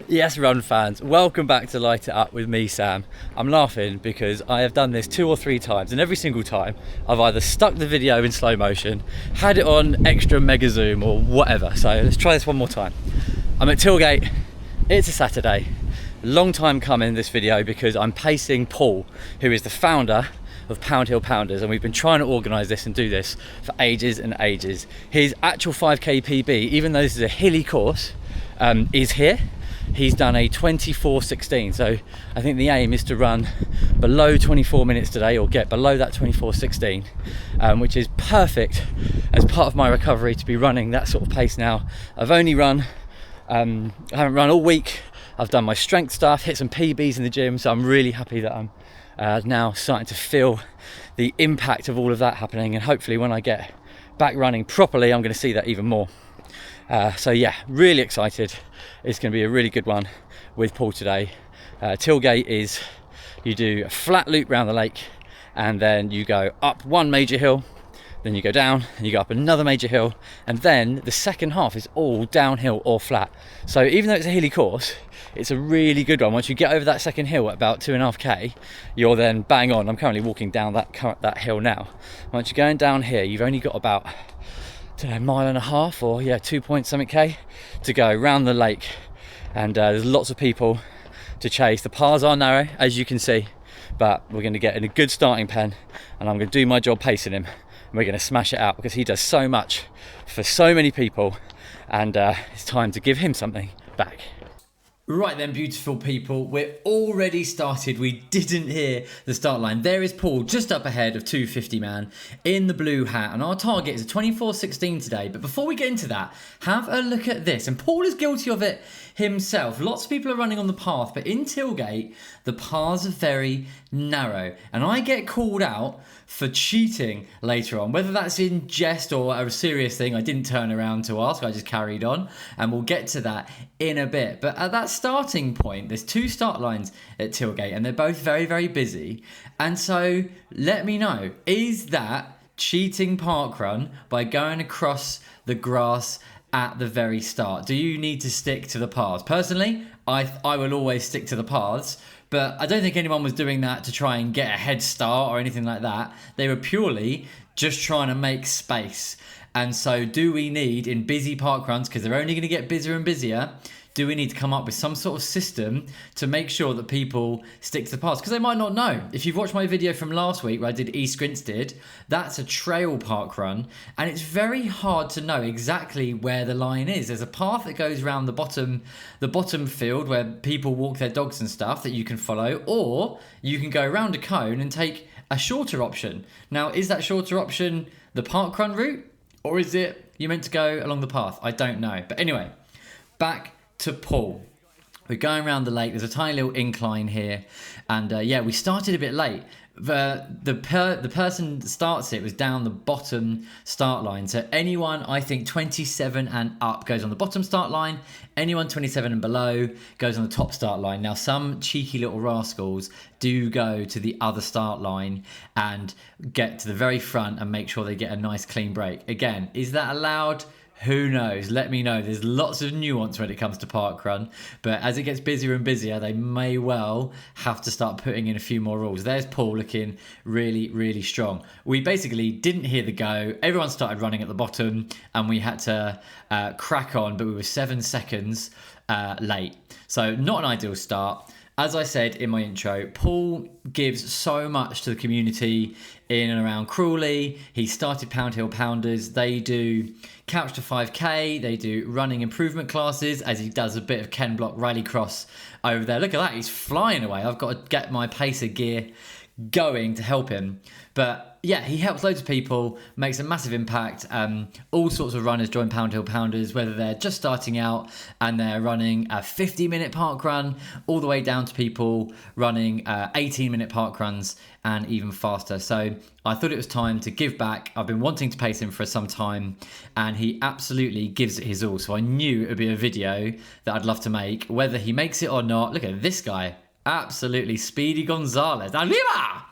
Yes, run fans, welcome back to Light It Up with me, Sam. I'm laughing because I have done this 2 or 3 times, and every single time I've either stuck the video in slow motion, had it on extra mega zoom or whatever. So let's try this one more time. I'm at Tilgate, it's a Saturday. Long time coming this video because I'm pacing Paul, who is the founder of Pound Hill Pounders, and we've been trying to organise this and do this for ages and ages. His actual 5k PB, even though this is a hilly course, is here. He's done a 24:16, so I think the aim is to run below 24 minutes today, or get below that 24:16, which is perfect as part of my recovery to be running that sort of pace now. I've only run, I haven't run all week. I've done my strength stuff, hit some PBs in the gym, so I'm really happy that I'm now starting to feel the impact of all of that happening, and hopefully when I get back running properly, I'm going to see that even more. So yeah, really excited. It's going to be a really good one with Paul today. Tilgate is, you do a flat loop around the lake, and then you go up one major hill, then you go down, and you go up another major hill, and then the second half is all downhill or flat. So even though it's a hilly course, it's a really good one. Once you get over that second hill at about 2.5k, you're then bang on. I'm currently walking down that hill now. Once you're going down here, you've only got about, I don't know, 1.5 miles or 2 point something k to go around the lake, and there's lots of people to chase. The paths are narrow, as you can see, but we're going to get in a good starting pen, and I'm going to do my job pacing him, and we're going to smash it out because he does so much for so many people, and it's time to give him something back. Right then, beautiful people, we're already started. We didn't hear the start line. There is Paul just up ahead of 250 man in the blue hat, and our target is a 24:16 today. But before we get into that, have a look at this. And Paul is guilty of it himself. Lots of people are running on the path, but in Tilgate, the paths are very narrow, and I get called out for cheating later on, whether that's in jest or a serious thing. I didn't turn around to ask, I just carried on, and we'll get to that in a bit. But at that starting point, there's 2 start lines at Tilgate, and they're both very, very busy. And so let me know, is that cheating parkrun by going across the grass at the very start? Do you need to stick to the paths? Personally, I will always stick to the paths, but I don't think anyone was doing that to try and get a head start or anything like that. They were purely just trying to make space. And so do we need, in busy parkruns, because they're only going to get busier and busier, do we need to come up with some sort of system to make sure that people stick to the paths? Because they might not know. If you've watched my video from last week where I did East Grinstead, that's a trail park run, and it's very hard to know exactly where the line is. There's a path that goes around the bottom field where people walk their dogs and stuff that you can follow, or you can go around a cone and take a shorter option. Now, is that shorter option the parkrun route, or is it you're meant to go along the path? I don't know. But anyway, back to Paul. We're going around the lake. There's a tiny little incline here, and we started a bit late. The person that starts it was down the bottom start line. So anyone, I think 27 and up goes on the bottom start line. Anyone 27 and below goes on the top start line. Now, some cheeky little rascals do go to the other start line and get to the very front and make sure they get a nice clean break. Again, is that allowed? Who knows? Let me know. There's lots of nuance when it comes to parkrun, but as it gets busier and busier, they may well have to start putting in a few more rules. There's Paul looking really, really strong. We basically didn't hear the go. Everyone started running at the bottom, and we had to crack on, but we were 7 seconds late. So not an ideal start. As I said in my intro, Paul gives so much to the community in and around Crawley. He started Pound Hill Pounders. They do Couch to 5k. They do running improvement classes, as he does a bit of Ken Block Rallycross over there. Look at that, he's flying away. I've got to get my pacer gear going to help him. But yeah, he helps loads of people, makes a massive impact. All sorts of runners join Pound Hill Pounders, whether they're just starting out and they're running a 50-minute park run, all the way down to people running 18-minute park runs and even faster. So I thought it was time to give back. I've been wanting to pace him for some time, and he absolutely gives it his all. So I knew it would be a video that I'd love to make, whether he makes it or not. Look at this guy, absolutely Speedy Gonzalez. Arriba!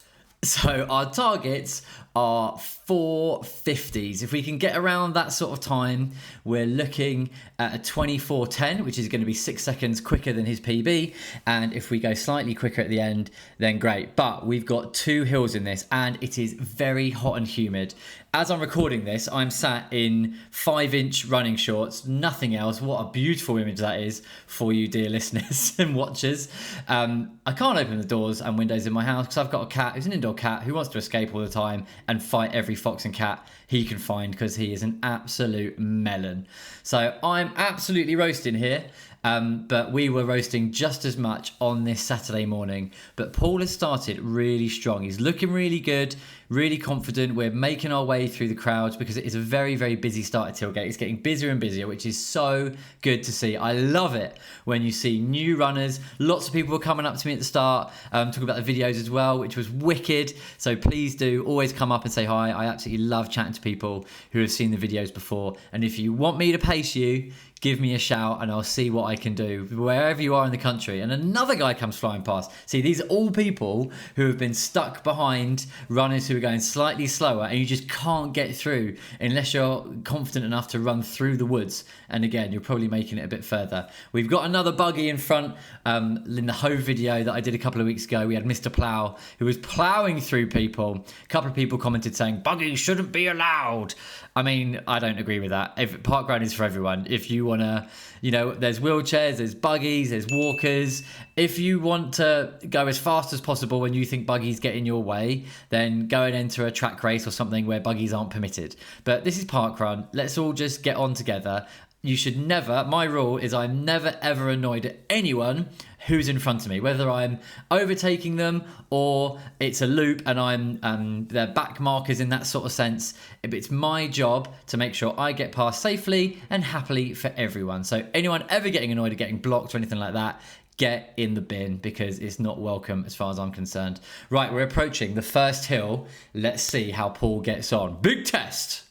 So our targets are 4:50s. If we can get around that sort of time, we're looking at a 24:10, which is going to be 6 seconds quicker than his PB. And if we go slightly quicker at the end, then great. But we've got 2 hills in this, and it is very hot and humid. As I'm recording this, I'm sat in 5-inch running shorts, nothing else. What a beautiful image that is for you, dear listeners and watchers. I can't open the doors and windows in my house because I've got a cat who's an indoor cat who wants to escape all the time and fight every fox and cat he can find because he is an absolute melon. So I'm absolutely roasting here. But we were roasting just as much on this Saturday morning. But Paul has started really strong. He's looking really good, really confident. We're making our way through the crowds because it is a very, very busy start at Tilgate. It's getting busier and busier, which is so good to see. I love it when you see new runners. Lots of people were coming up to me at the start, talking about the videos as well, which was wicked. So please do always come up and say hi. I absolutely love chatting to people who have seen the videos before. And if you want me to pace you, give me a shout and I'll see what I can do wherever you are in the country. And another guy comes flying past. See, these are all people who have been stuck behind runners who are going slightly slower, and you just can't get through unless you're confident enough to run through the woods. And again, you're probably making it a bit further. We've got another buggy in front. In the Hove video that I did a couple of weeks ago, we had Mr. Plough who was ploughing through people. A couple of people commented saying buggies shouldn't be allowed. I mean, I don't agree with that. If Parkrun is for everyone, if you want to, there's wheelchairs, there's buggies, there's walkers. If you want to go as fast as possible when you think buggies get in your way, then go and enter a track race or something where buggies aren't permitted. But this is Parkrun. Let's all just get on together. You should never, my rule is I'm never ever annoyed at anyone who's in front of me, whether I'm overtaking them or it's a loop and I'm their back markers in that sort of sense. It's my job to make sure I get past safely and happily for everyone. So anyone ever getting annoyed at getting blocked or anything like that, get in the bin because it's not welcome as far as I'm concerned. Right, we're approaching the first hill. Let's see how Paul gets on. Big test.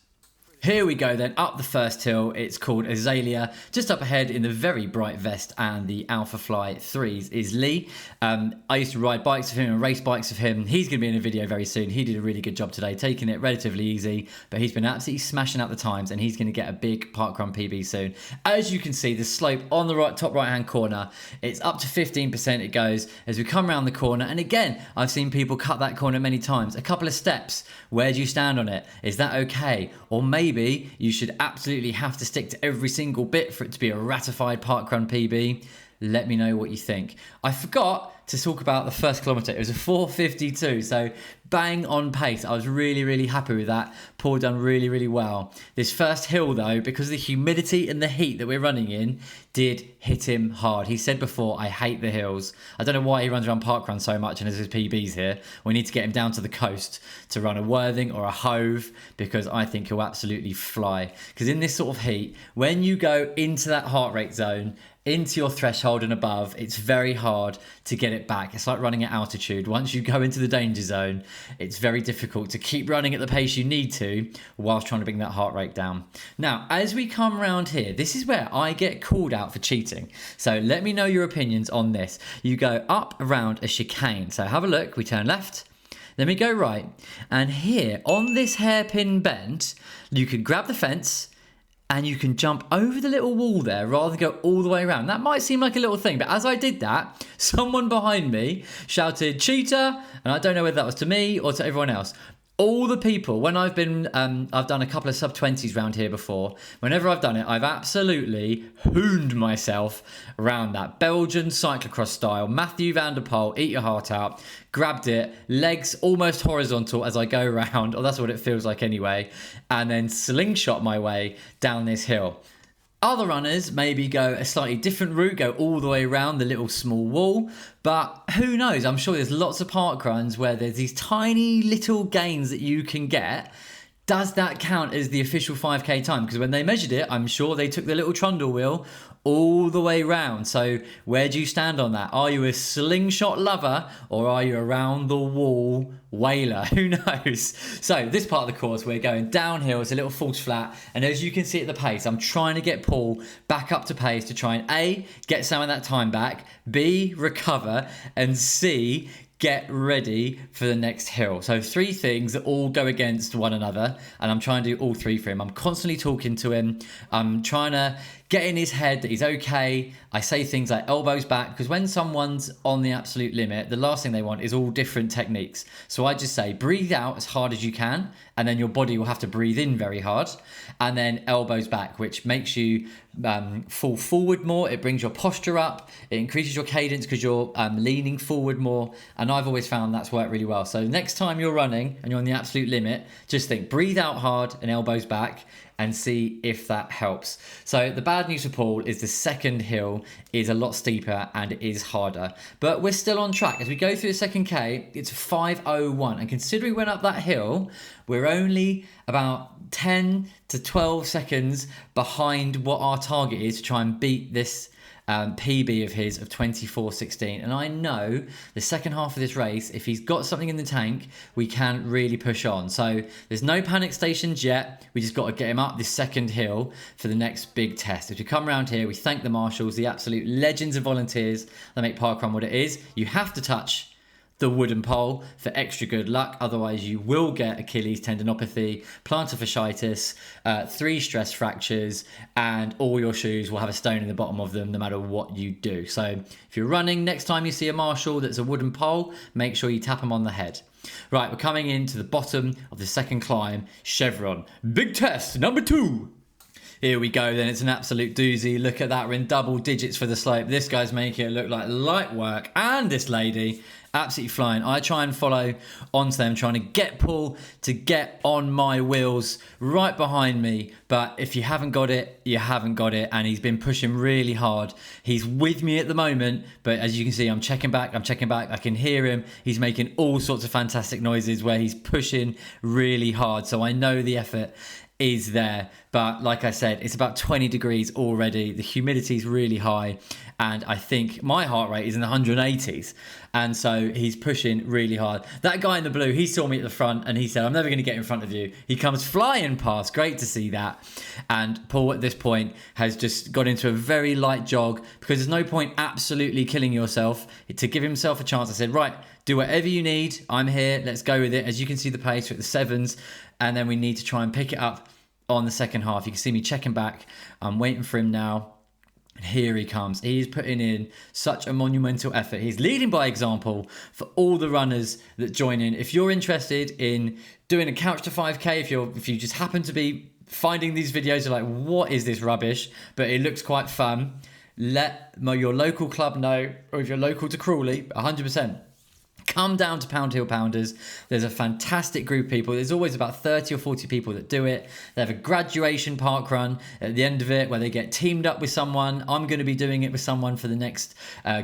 Here we go then, up the first hill. It's called Azalea. Just up ahead in the very bright vest and the Alpha Fly 3s is Lee. I used to ride bikes with him and race bikes with him. He's going to be in a video very soon. He did a really good job today, taking it relatively easy, but he's been absolutely smashing out the times and he's going to get a big Parkrun PB soon. As you can see, the slope on the right, top right-hand corner, it's up to 15% it goes as we come around the corner. And again, I've seen people cut that corner many times. A couple of steps. Where do you stand on it? Is that okay? Or maybe you should absolutely have to stick to every single bit for it to be a ratified Parkrun PB. Let me know what you think. I forgot to talk about the first kilometre. It was a 4:52, so bang on pace. I was really, really happy with that. Paul done really, really well. This first hill though, because of the humidity and the heat that we're running in, did hit him hard. He said before, I hate the hills. I don't know why he runs around Parkrun so much and has his PBs here. We need to get him down to the coast to run a Worthing or a Hove because I think he'll absolutely fly. Because in this sort of heat, when you go into that heart rate zone, into your threshold and above, it's very hard to get it back. It's like running at altitude. Once you go into the danger zone, it's very difficult to keep running at the pace you need to whilst trying to bring that heart rate down. Now, as we come around here, this is where I get called out for cheating. So let me know your opinions on this. You go up around a chicane. So have a look. We turn left. Then we go right. And here on this hairpin bend, you can grab the fence and you can jump over the little wall there rather than go all the way around. That might seem like a little thing, but as I did that, someone behind me shouted, cheater, and I don't know whether that was to me or to everyone else. All the people, when I've been, I've done a couple of sub-20s round here before. Whenever I've done it, I've absolutely hooned myself around that. Belgian cyclocross style, Matthew van der Poel, eat your heart out. Grabbed it, legs almost horizontal as I go around, or that's what it feels like anyway. And then slingshot my way down this hill. Other runners maybe go a slightly different route, go all the way around the little small wall, but who knows? I'm sure there's lots of parkruns where there's these tiny little gains that you can get. Does that count as the official 5k time? Because when they measured it, I'm sure they took the little trundle wheel all the way round. So where do you stand on that? Are you a slingshot lover or are you around the wall whaler? Who knows? So this part of the course, we're going downhill. It's a little false flat. And as you can see at the pace, I'm trying to get Paul back up to pace to try and A, get some of that time back, B, recover, and C, get ready for the next hill. So 3 things that all go against one another, and I'm trying to do all 3 for him. I'm constantly talking to him. I'm trying to get in his head that he's okay. I say things like elbows back, because when someone's on the absolute limit, the last thing they want is all different techniques. So I just say breathe out as hard as you can, and then your body will have to breathe in very hard, and then elbows back, which makes you fall forward more. It brings your posture up. It increases your cadence because you're leaning forward more, and I've always found that's worked really well. So next time you're running and you're on the absolute limit, just think breathe out hard and elbows back, and see if that helps. So the bad news for Paul is the second hill is a lot steeper and it is harder, but we're still on track. As we go through the second K, it's 5:01, and considering we went up that hill, we're only about 10 to 12 seconds behind what our target is to try and beat this PB of his of 24:16. And I know the second half of this race, if he's got something in the tank, we can really push on. So there's no panic stations yet. We just got to get him up this second hill for the next big test. As we come around here, we thank the marshals, the absolute legends of volunteers that make Parkrun what it is. You have to touch the wooden pole for extra good luck, otherwise you will get Achilles tendinopathy, plantar fasciitis, 3 stress fractures, and all your shoes will have a stone in the bottom of them no matter what you do. So if you're running, next time you see a marshal that's a wooden pole, make sure you tap them on the head. Right, we're coming into the bottom of the second climb, chevron. Big test number 2. Here we go then, it's an absolute doozy. Look at that, we're in double digits for the slope. This guy's making it look like light work, and this lady absolutely flying. I try and follow onto them, trying to get Paul to get on my wheels right behind me. But if you haven't got it, you haven't got it. And he's been pushing really hard. He's with me at the moment, but as you can see, I'm checking back. I can hear him. He's making all sorts of fantastic noises where he's pushing really hard. So I know the effort is there, but like I said, it's about 20 degrees already. The humidity is really high, and I think my heart rate is in the 180s, and so he's pushing really hard. That guy in the blue, he saw me at the front and he said, I'm never going to get in front of you. He comes flying past. Great to see that. And Paul at this point has just got into a very light jog, because there's no point absolutely killing yourself. To give himself a chance, I said, right, do whatever you need. I'm here. Let's go with it. As you can see, the pace, we're at the 7s, and then we need to try and pick it up on the second half. You can see me checking back. I'm waiting for him now. And here he comes. He's putting in such a monumental effort. He's leading by example for all the runners that join in. If you're interested in doing a couch to 5K, if you just happen to be finding these videos, you're like, what is this rubbish? But it looks quite fun. Let your local club know, or if you're local to Crawley, 100%. Come down to Pound Hill Pounders. There's a fantastic group of people. There's always about 30 or 40 people that do it. They have a graduation parkrun at the end of it where they get teamed up with someone. I'm going to be doing it with someone for the next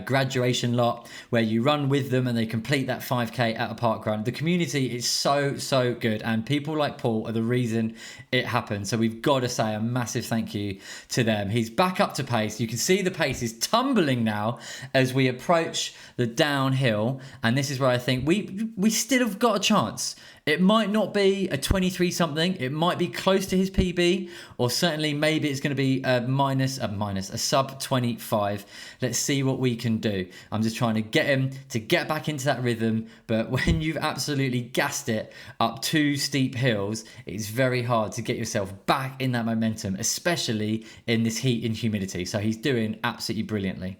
graduation lot, where you run with them and they complete that 5K at a parkrun. The community is so good, and people like Paul are the reason it happens. So we've got to say a massive thank you to them. He's back up to pace. You can see the pace is tumbling now as we approach the downhill, and this is where I think we still have got a chance. It might not be a 23 something, it might be close to his PB, or certainly maybe it's going to be a sub 25. Let's see what we can do. I'm just trying to get him to get back into that rhythm, but when you've absolutely gassed it up 2 steep hills, it's very hard to get yourself back in that momentum, especially in this heat and humidity. So he's doing absolutely brilliantly.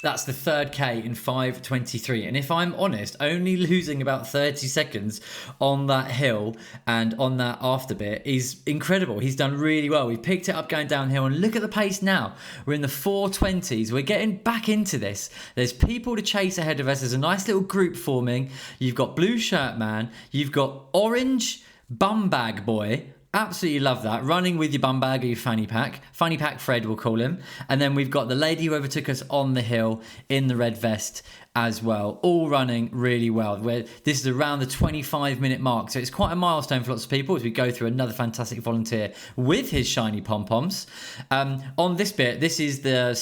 That's the third K in 5:23, and if I'm honest, only losing about 30 seconds on that hill and on that after bit is incredible. He's done really well. We've picked it up going downhill, and look at the pace now. We're in the 4:20s. We're getting back into this. There's people to chase ahead of us. There's a nice little group forming. You've got Blue Shirt Man. You've got Orange Bum Bag Boy. Absolutely love that. Running with your bum bag or your fanny pack. Fanny pack Fred, we'll call him. And then we've got the lady who overtook us on the hill in the red vest as well. All running really well. This is around the 25-minute mark. So it's quite a milestone for lots of people as we go through another fantastic volunteer with his shiny pom-poms. On this bit, this is the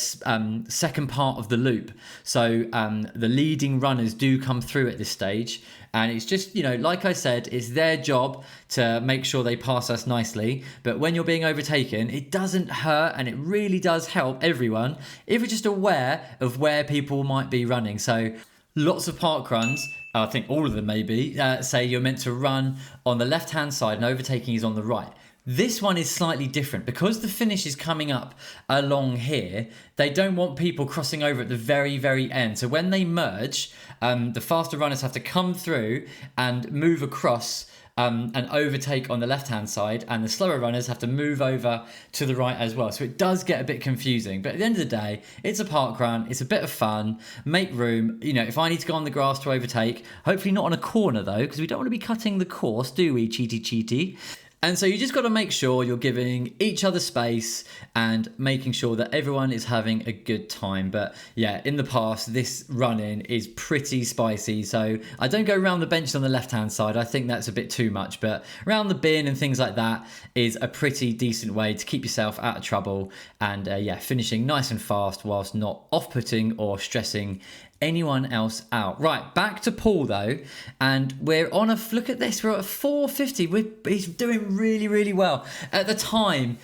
second part of the loop. So the leading runners do come through at this stage. And it's just, like I said, it's their job to make sure they pass us nicely. But when you're being overtaken, it doesn't hurt, and it really does help everyone if you're just aware of where people might be running. So Lots of park runs, I think all of them maybe, say you're meant to run on the left-hand side and overtaking is on the right. This one is slightly different because the finish is coming up along here. They don't want people crossing over at the very, very end. So when they merge, the faster runners have to come through and move across and overtake on the left-hand side, and the slower runners have to move over to the right as well. So it does get a bit confusing, but at the end of the day, it's a park run, it's a bit of fun, make room. You know, if I need to go on the grass to overtake, hopefully not on a corner though, because we don't want to be cutting the course, do we, cheaty? And so you just got to make sure you're giving each other space and making sure that everyone is having a good time. But yeah, in the past, this run-in is pretty spicy. So I don't go around the bench on the left-hand side. I think that's a bit too much. But around the bin and things like that is a pretty decent way to keep yourself out of trouble. And yeah, finishing nice and fast whilst not off-putting or stressing anyone else out. Right, back to Paul though, and we're on a look at this. We're at 450. He's doing really, really well. At the time,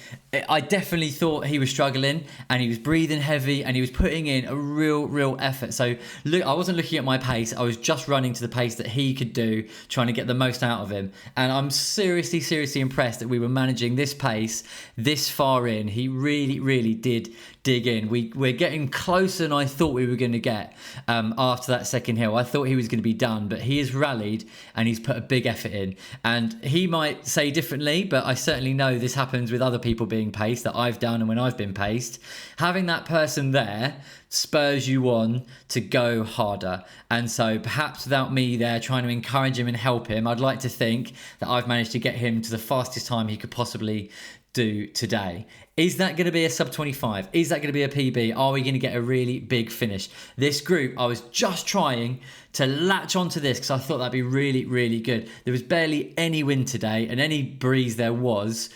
I definitely thought he was struggling, and he was breathing heavy, and he was putting in a real effort. So look, I wasn't looking at my pace. I was just running to the pace that he could do, trying to get the most out of him. And I'm seriously impressed that we were managing this pace this far in. He really did dig in. We're getting closer than I thought we were going to get. After that second hill, I thought he was going to be done, but he has rallied and he's put a big effort in. And he might say differently, but I certainly know this happens with other people being paced that I've done and when I've been paced. Having that person there spurs you on to go harder. And so perhaps without me there trying to encourage him and help him, I'd like to think that I've managed to get him to the fastest time he could possibly do today. Is that going to be a sub 25? Is that going to be a PB? Are we going to get a really big finish? This group, I was just trying to latch onto this because I thought that'd be really good. There was barely any wind today, and any breeze there was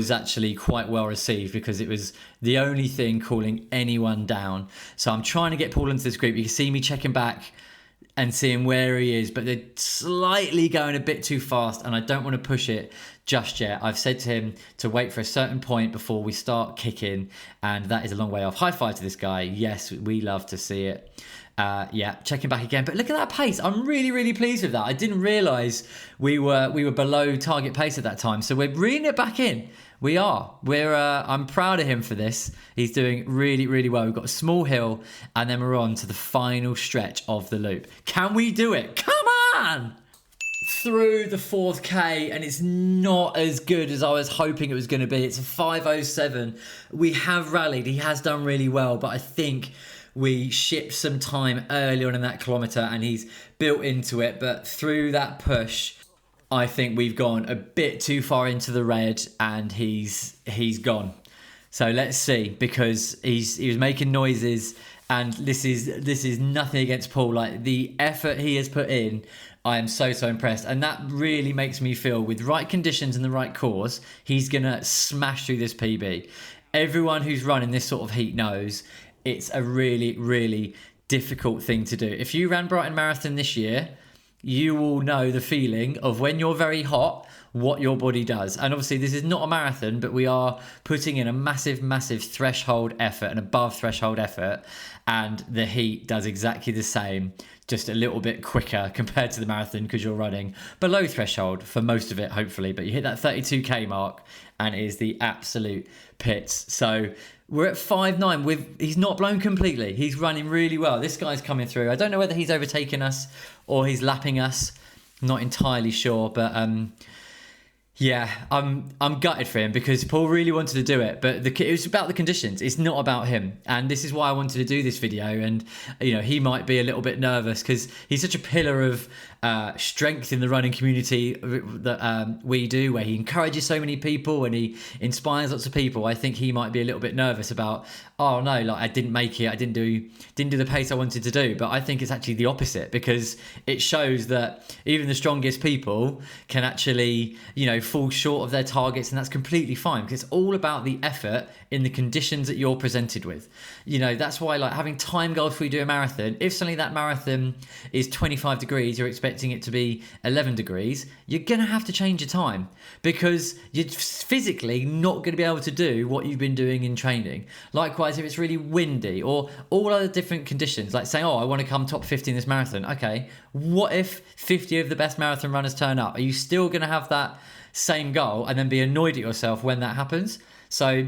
actually quite well received because it was the only thing cooling anyone down. So I'm trying to get Paul into this group. You can see me checking back and seeing where he is, but they're slightly going a bit too fast, and I don't want to push it just yet. I've said to him to wait for a certain point before we start kicking, and that is a long way off. High five to this guy. Yes, we love to see it. Yeah, checking back again, but look at that pace. I'm really pleased with that. I didn't realize we were below target pace at that time, so we're reeling it back in. We are. I'm proud of him for this. He's doing really well. We've got a small hill, and then we're on to the final stretch of the loop. Can we do it? Come on! Through the 4th K, and it's not as good as I was hoping it was going to be. It's a 5:07. We have rallied. He has done really well, but I think we shipped some time early on in that kilometre, and he's built into it. But through that push, I think we've gone a bit too far into the red, and he's gone. So let's see, because he was making noises, and this is nothing against Paul. Like, the effort he has put in, I am so impressed, and that really makes me feel with right conditions and the right course, he's gonna smash through this PB. Everyone who's running this sort of heat knows it's a really difficult thing to do. If you ran Brighton Marathon this year, you will know the feeling of when you're very hot, what your body does. And obviously this is not a marathon, but we are putting in a massive threshold effort and above threshold effort, and the heat does exactly the same, just a little bit quicker compared to the marathon because you're running below threshold for most of it, hopefully, but you hit that 32k mark and it is the absolute pits. So we're at 5:09. He's not blown completely. He's running really well. This guy's coming through. I don't know whether he's overtaken us or he's lapping us. I'm not entirely sure, but yeah, I'm gutted for him because Paul really wanted to do it, but it was about the conditions. It's not about him, and this is why I wanted to do this video. And you know, he might be a little bit nervous because he's such a pillar of strength in the running community that we do, where he encourages so many people and he inspires lots of people. I think he might be a little bit nervous about, oh no, like I didn't make it, I didn't do the pace I wanted to do. But I think it's actually the opposite, because it shows that even the strongest people can actually, you know, fall short of their targets, and that's completely fine, because it's all about the effort in the conditions that you're presented with. That's why, like, having time goals before you do a marathon, if suddenly that marathon is 25 degrees, you're expecting it to be 11 degrees, you're going to have to change your time, because you're physically not going to be able to do what you've been doing in training. Likewise, if it's really windy or all other different conditions, like saying, oh, I want to come top 50 in this marathon. Okay, what if 50 of the best marathon runners turn up? Are you still going to have that same goal and then be annoyed at yourself when that happens? So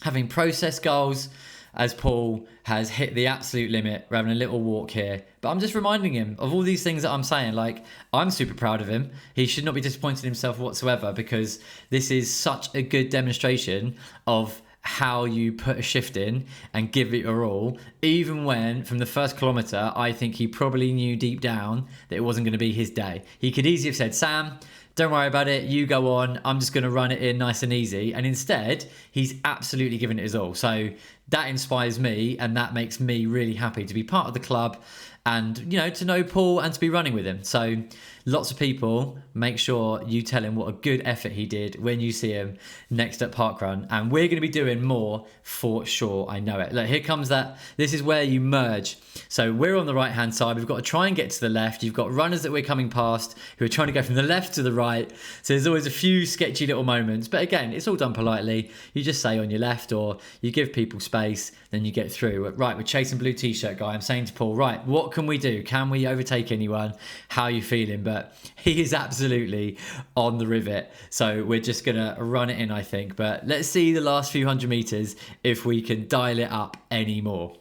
having process goals, as Paul has hit the absolute limit. We're having a little walk here, but I'm just reminding him of all these things that I'm saying. Like, I'm super proud of him. He should not be disappointed in himself whatsoever, because this is such a good demonstration of how you put a shift in and give it your all, even when from the first kilometre I think he probably knew deep down that it wasn't going to be his day. He could easily have said, Sam, don't worry about it, you go on, I'm just going to run it in nice and easy. And instead, he's absolutely given it his all. So that inspires me, and that makes me really happy to be part of the club and, to know Paul and to be running with him. So lots of people, make sure you tell him what a good effort he did when you see him next at Parkrun. And we're going to be doing more for sure. I know it. Look, here comes that. This is where you merge. So we're on the right hand side. We've got to try and get to the left. You've got runners that we're coming past who are trying to go from the left to the right. So there's always a few sketchy little moments. But again, it's all done politely. You just say on your left, or you give people space, then you get through. Right, we're chasing blue t-shirt guy. I'm saying to Paul, right, what can we do? Can we overtake anyone? How are you feeling? But he is absolutely on the rivet. So we're just going to run it in, I think. But let's see the last few hundred meters if we can dial it up anymore.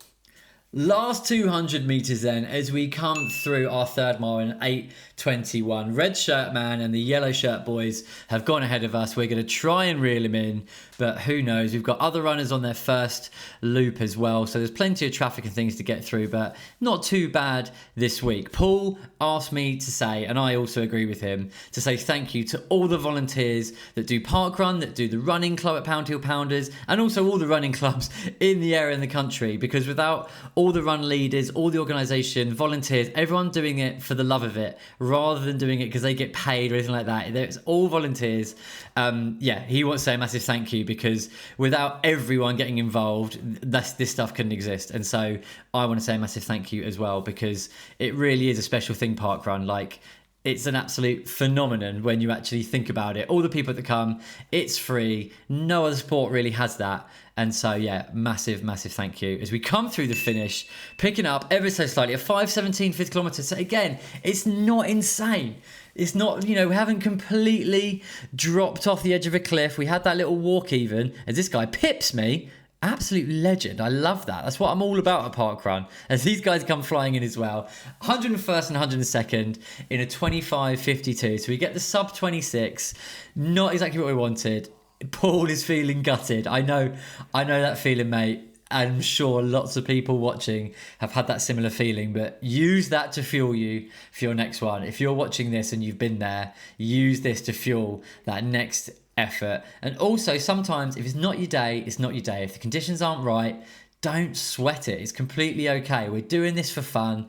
Last 200 meters then, as we come through our third mile in 8:21. Red shirt man and the yellow shirt boys have gone ahead of us. We're going to try and reel him in, but who knows? We've got other runners on their first loop as well, so there's plenty of traffic and things to get through, but not too bad this week. Paul asked me to say, and I also agree with him, to say thank you to all the volunteers that do Parkrun, that do the running club at Pound Hill Pounders, and also all the running clubs in the area in the country, because without all the run leaders, all the organisation, volunteers, everyone doing it for the love of it, rather than doing it because they get paid or anything like that. It's all volunteers. He wants to say a massive thank you, because without everyone getting involved, this stuff couldn't exist. And so I want to say a massive thank you as well, because it really is a special thing, Parkrun. Like, it's an absolute phenomenon when you actually think about it. All the people that come, it's free. No other sport really has that. And so, massive, massive thank you. As we come through the finish, picking up ever so slightly, a 5:17 fifth kilometre. So again, it's not insane. It's not, we haven't completely dropped off the edge of a cliff. We had that little walk even, as this guy pips me. Absolute legend. I love that. That's what I'm all about at Parkrun, as these guys come flying in as well. 101st and 102nd in a 25:52. So we get the sub 26. Not exactly what we wanted. Paul is feeling gutted. I know that feeling, mate. I'm sure lots of people watching have had that similar feeling, but use that to fuel you for your next one. If you're watching this and you've been there, use this to fuel that next effort. And also, sometimes if it's not your day, it's not your day. If the conditions aren't right, don't sweat it. It's completely okay. We're doing this for fun.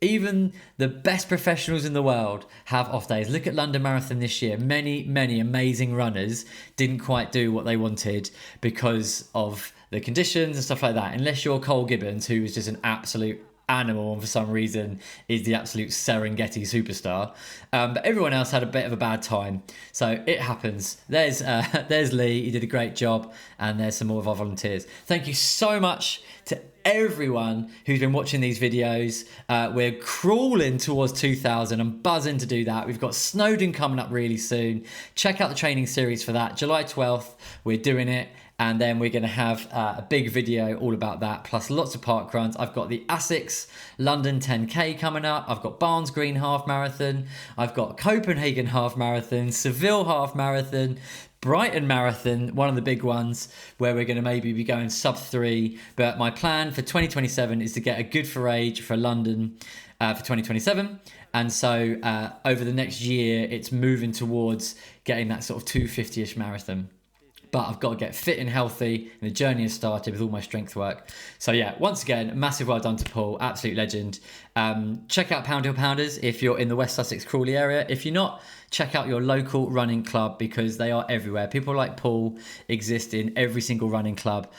Even the best professionals in the world have off days. Look at London Marathon this year. Many, many amazing runners didn't quite do what they wanted because of the conditions and stuff like that. Unless you're Cole Gibbons, who is just an absolute animal and for some reason is the absolute Serengeti superstar. But everyone else had a bit of a bad time. So it happens. There's Lee. He did a great job. And there's some more of our volunteers. Thank you so much to everyone who's been watching these videos. We're crawling towards 2,000. I'm buzzing to do that. We've got Snowdon coming up really soon. Check out the training series for that. July 12th, we're doing it. And then we're going to have a big video all about that, plus lots of park runs. I've got the Essex London 10K coming up. I've got Barnes Green Half Marathon. I've got Copenhagen Half Marathon, Seville Half Marathon, Brighton Marathon, one of the big ones, where we're going to maybe be going sub 3. But my plan for 2027 is to get a good for age for London for 2027. And so over the next year, it's moving towards getting that sort of 250-ish marathon. but I've got to get fit and healthy, and the journey has started with all my strength work. So yeah, once again, massive well done to Paul, absolute legend. Check out Pound Hill Pounders if you're in the West Sussex Crawley area. If you're not, check out your local running club, because they are everywhere. People like Paul exist in every single running club.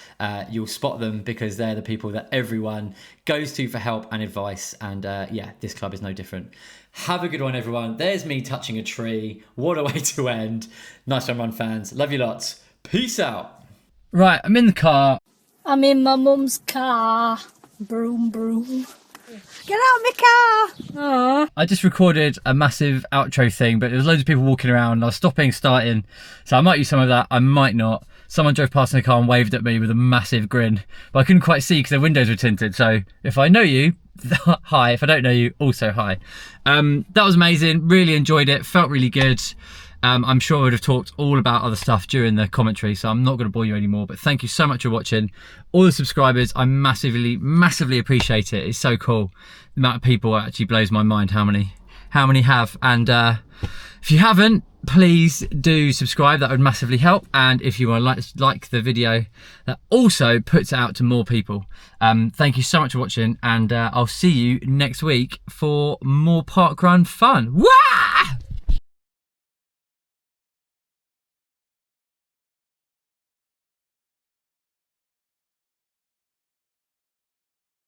You'll spot them because they're the people that everyone goes to for help and advice. And yeah, this club is no different. Have a good one, everyone. There's me touching a tree. What a way to end. Nice one, run fans. Love you lots. Peace out. Right, I'm in the car. I'm in my mum's car. Broom, broom. Get out of my car! Aww. I just recorded a massive outro thing, but there was loads of people walking around. I was stopping, starting, so I might use some of that, I might not. Someone drove past in the car and waved at me with a massive grin, but I couldn't quite see because their windows were tinted. So if I know you, hi. If I don't know you, also hi. That was amazing, really enjoyed it, felt really good. I'm sure I would have talked all about other stuff during the commentary, so I'm not going to bore you anymore, but thank you so much for watching. All the subscribers, I massively appreciate it. It's so cool. The amount of people actually blows my mind how many have. And if you haven't, please do subscribe, that would massively help. And if you want to like the video, that also puts it out to more people. Thank you so much for watching, and I'll see you next week for more parkrun fun. Wah!